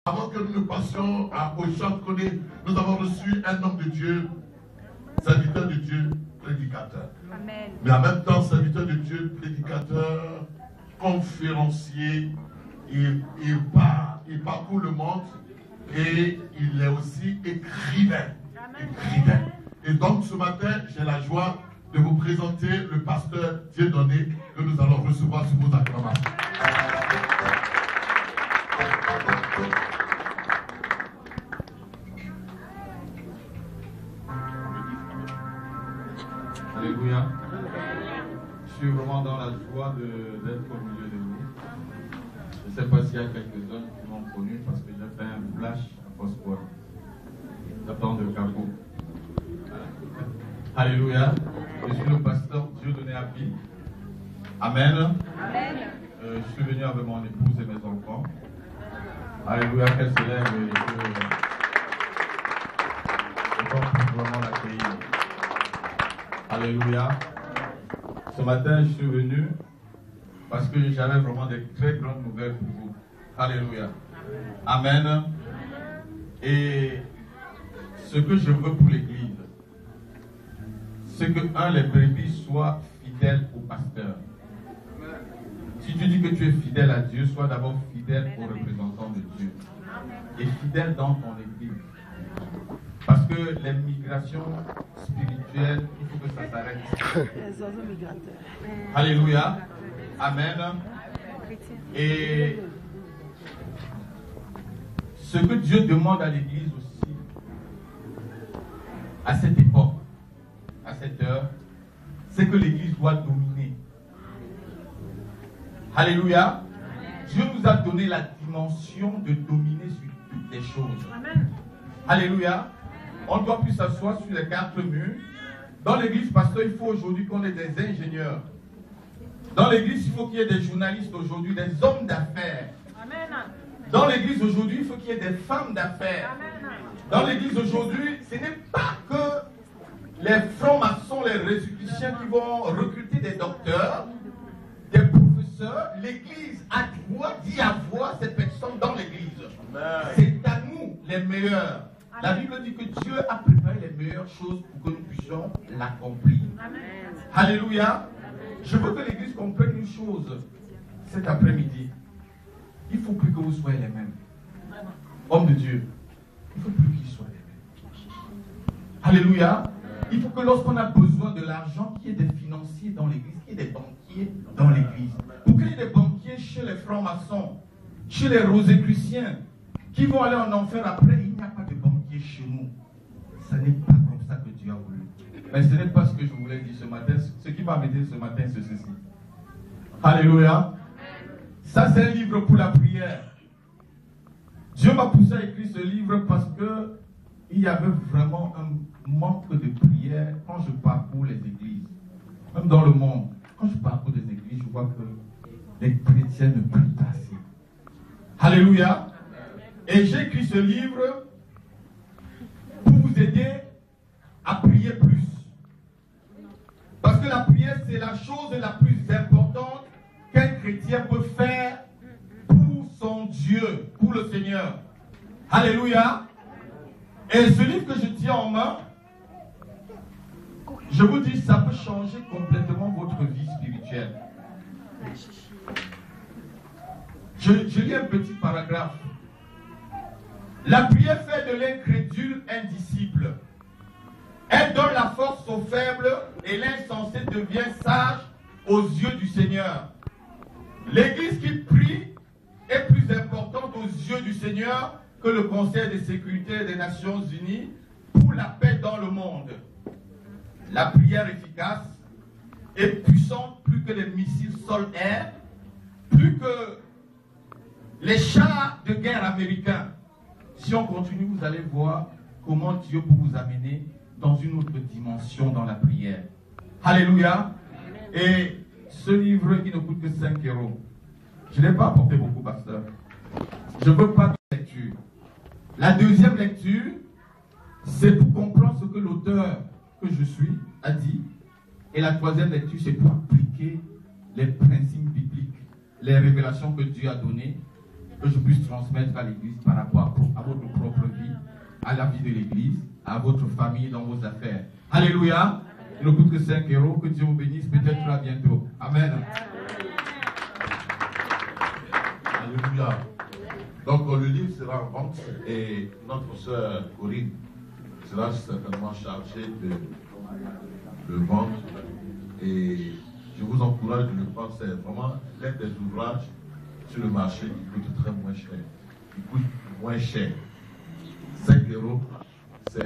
Avant que nous ne passions au chant de connaît, nous avons reçu un homme de Dieu, serviteur de Dieu, prédicateur. Amen. Mais en même temps, serviteur de Dieu, prédicateur, conférencier, il parcourt le monde et il est aussi écrivain. Écrivain. Et donc ce matin, j'ai la joie de vous présenter le pasteur Dieudonné que nous allons recevoir sur vos acclamations. Alléluia. Je suis vraiment dans la joie d'être au milieu de vous. Je ne sais pas s'il y a quelques-uns qui m'ont connu parce que j'ai fait un flash à Foscois. J'attends de Capot. Alléluia. Je suis le pasteur Dieudonné Happy. Amen. Amen. Je suis venu avec mon épouse et mes enfants. Alléluia, qu'elle se lève et je peux vraiment l'accueillir. Alléluia. Ce matin, je suis venu parce que j'avais vraiment de très grandes nouvelles pour vous. Alléluia. Amen. Et ce que je veux pour l'Église, c'est que, les brebis soient fidèles au pasteur. Si tu dis que tu es fidèle à Dieu, sois d'abord fidèle aux représentants de Dieu. Et fidèle dans ton Église. Parce que les migrations spirituelles, il faut que ça s'arrête. Les oiseaux migrateurs. Alléluia. Amen. Et ce que Dieu demande à l'Église aussi, à cette époque, à cette heure, c'est que l'Église doit dominer. Alléluia. Dieu nous a donné la dimension de dominer sur toutes les choses. Alléluia. On ne doit plus s'asseoir sur les 4 murs. Dans l'église, pasteur, il faut aujourd'hui qu'on ait des ingénieurs. Dans l'église, il faut qu'il y ait des journalistes aujourd'hui, des hommes d'affaires. Dans l'église aujourd'hui, il faut qu'il y ait des femmes d'affaires. Dans l'église aujourd'hui, ce n'est pas que les francs-maçons, les républicains qui vont recruter des docteurs, des professeurs. L'église a droit d'y avoir ces personnes dans l'église. C'est à nous les meilleurs. La Bible dit que Dieu a préparé les meilleures choses pour que nous puissions l'accomplir. Alléluia. Je veux que l'Église comprenne une chose cet après-midi. Il ne faut plus que vous soyez les mêmes. Hommes de Dieu, il ne faut plus qu'ils soient les mêmes. Alléluia. Il faut que lorsqu'on a besoin de l'argent, qu'il y ait des financiers dans l'Église, qu'il y ait des banquiers dans l'Église. Pour qu'il y ait des banquiers chez les francs-maçons, chez les rosicruciens, qui vont aller en enfer après, il n'y a pas de banquier chez nous. Ce n'est pas comme ça que Dieu a voulu. Mais ce n'est pas ce que je voulais dire ce matin. Ce qui m'a aidé ce matin, c'est ceci. Alléluia. Ça, c'est un livre pour la prière. Dieu m'a poussé à écrire ce livre parce que il y avait vraiment un manque de prière quand je parcours les églises. Même dans le monde, quand je parcours des églises, je vois que les chrétiens ne prient pas assez. Alléluia. Et j'ai écrit ce livre pour vous aider à prier plus. Parce que la prière, c'est la chose la plus importante qu'un chrétien peut faire pour son Dieu, pour le Seigneur. Alléluia. Et ce livre que je tiens en main, je vous dis, ça peut changer complètement votre vie spirituelle. Je lis un petit paragraphe. La prière fait de l'incrédule un disciple. Elle donne la force aux faibles et l'insensé devient sage aux yeux du Seigneur. L'Église qui prie est plus importante aux yeux du Seigneur que le Conseil de sécurité des Nations Unies pour la paix dans le monde. La prière efficace est puissante plus que les missiles sol-air, plus que les chars de guerre américains. Si on continue, vous allez voir comment Dieu peut vous amener dans une autre dimension dans la prière. Alléluia. Et ce livre, il ne coûte que 5 €. Je ne l'ai pas apporté beaucoup, pasteur. Je ne veux pas de lecture. La deuxième lecture, c'est pour comprendre ce que l'auteur que je suis a dit. Et la troisième lecture, c'est pour appliquer les principes bibliques, les révélations que Dieu a données que je puisse transmettre à l'église par rapport à votre propre vie, à la vie de l'église, à votre famille, dans vos affaires. Alléluia. Il ne coûte que 5 euros. Que Dieu vous bénisse. Peut-être à bientôt. Amen. Alléluia. Donc le livre sera en vente et notre sœur Corinne sera certainement chargée de le vendre. Et je vous encourage de le prendre. C'est vraiment l'un des ouvrages sur le marché qui coûte très moins cher. Qui coûte moins cher. 5 euros, c'est